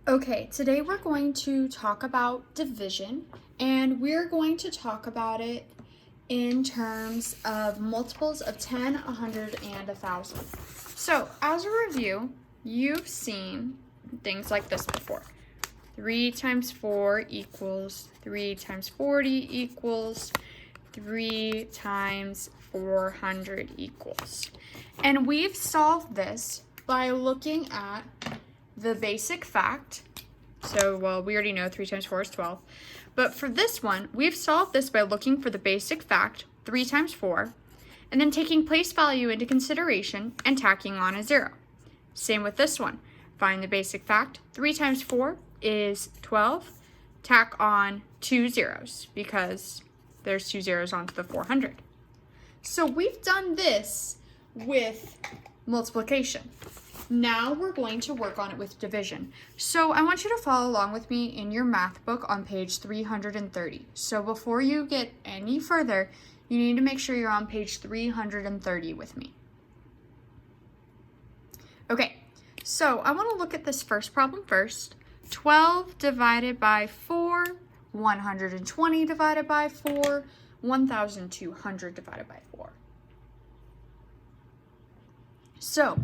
Okay, today we're going to talk about division, and we're going to talk about it in terms of multiples of 10, 100, and 1,000. So, as a review, you've seen things like this before. 3 times 4 equals 3 times 40 equals 3 times 400 equals. And we've solved this by looking at the basic fact. So, well, we already know 3 times 4 is 12. But for this one, we've solved this by looking for the basic fact, 3 times 4, and then taking place value into consideration and tacking on a 0. Same with this one. Find the basic fact, 3 times 4 is 12. Tack on 2 zeros because there's 2 zeros onto the 400. So we've done this with multiplication. Now we're going to work on it with division. So I want you to follow along with me in your math book on page 330. So before you get any further, you need to make sure you're on page 330 with me. Okay, so I want to look at this first problem first. 12 divided by 4, 120 divided by 4, 1,200 divided by 4. So,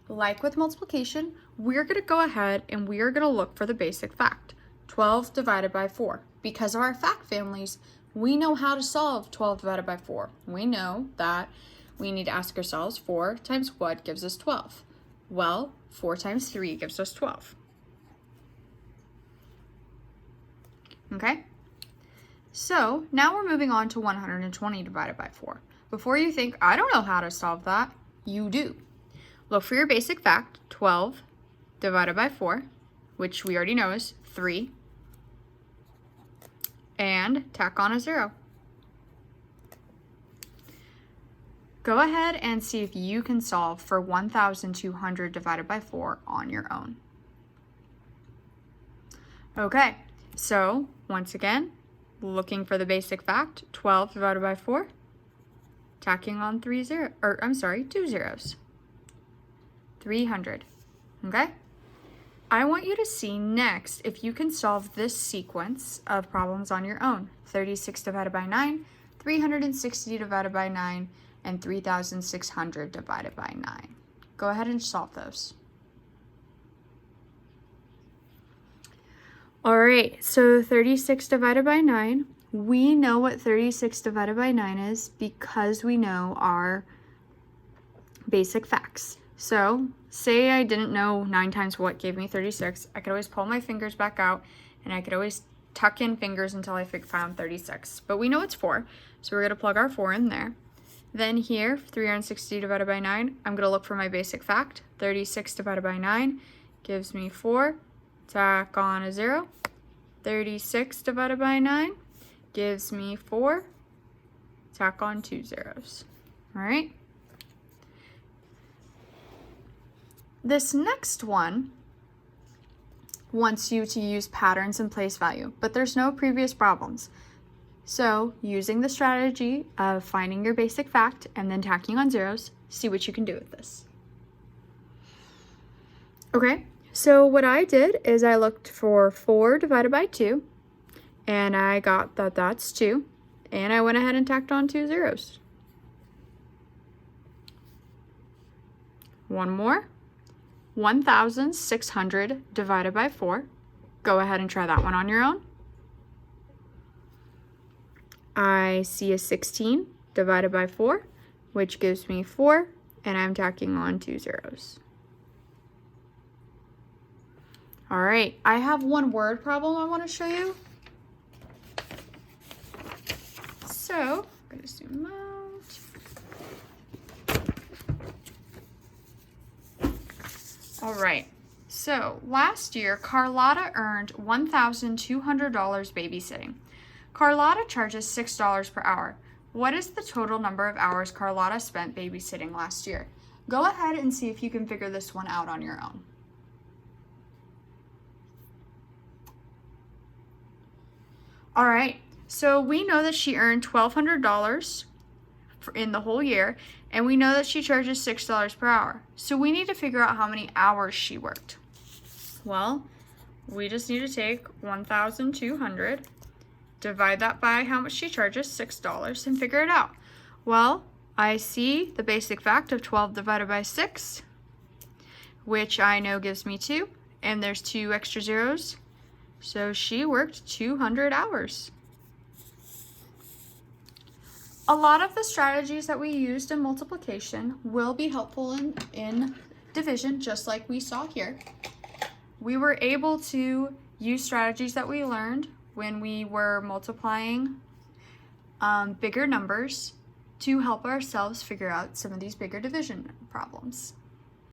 like with multiplication, we're going to go ahead and we are going to look for the basic fact, 12 divided by 4. Because of our fact families, we know how to solve 12 divided by 4. We know that we need to ask ourselves 4 times what gives us 12? Well, 4 times 3 gives us 12. Okay? So, now we're moving on to 120 divided by 4. Before you think, I don't know how to solve that, you do. Look for your basic fact, 12 divided by 4, which we already know is 3, and tack on a 0. Go ahead and see if you can solve for 1,200 divided by 4 on your own. Okay, so once again, looking for the basic fact, 12 divided by 4, tacking on 2 zeros. 300. Okay? I want you to see next if you can solve this sequence of problems on your own. 36 divided by 9, 360 divided by 9, and 3,600 divided by 9. Go ahead and solve those. All right, so 36 divided by 9. We know what 36 divided by 9 is because we know our basic facts. So, say I didn't know 9 times what gave me 36. I could always pull my fingers back out, and I could always tuck in fingers until I found 36. But we know it's 4, so we're going to plug our 4 in there. Then here, 360 divided by 9, I'm going to look for my basic fact. 36 divided by 9 gives me 4. Tack on a 0. 36 divided by 9 gives me 4. Tack on 2 zeros. All right? This next one wants you to use patterns and place value, but there's no previous problems. So, using the strategy of finding your basic fact and then tacking on zeros, see what you can do with this. Okay, so what I did is I looked for 4 divided by 2, and I got that that's 2, and I went ahead and tacked on 2 zeros. One more. 1,600 divided by 4. Go ahead and try that one on your own. I see a 16 divided by 4, which gives me 4, and I'm tacking on 2 zeros. All right, I have one word problem I want to show you. So, I'm going to zoom out. All right, so last year, Carlotta earned $1,200 babysitting. Carlotta charges $6 per hour. What is the total number of hours Carlotta spent babysitting last year? Go ahead and see if you can figure this one out on your own. All right, so we know that she earned $1,200 in the whole year, and we know that she charges $6 per hour. So we need to figure out how many hours she worked. Well, we just need to take 1,200, divide that by how much she charges, $6, and figure it out. Well, I see the basic fact of 12 divided by 6, which I know gives me 2, and there's 2 extra zeros, so she worked 200 hours. A lot of the strategies that we used in multiplication will be helpful in division, just like we saw here. We were able to use strategies that we learned when we were multiplying bigger numbers to help ourselves figure out some of these bigger division problems.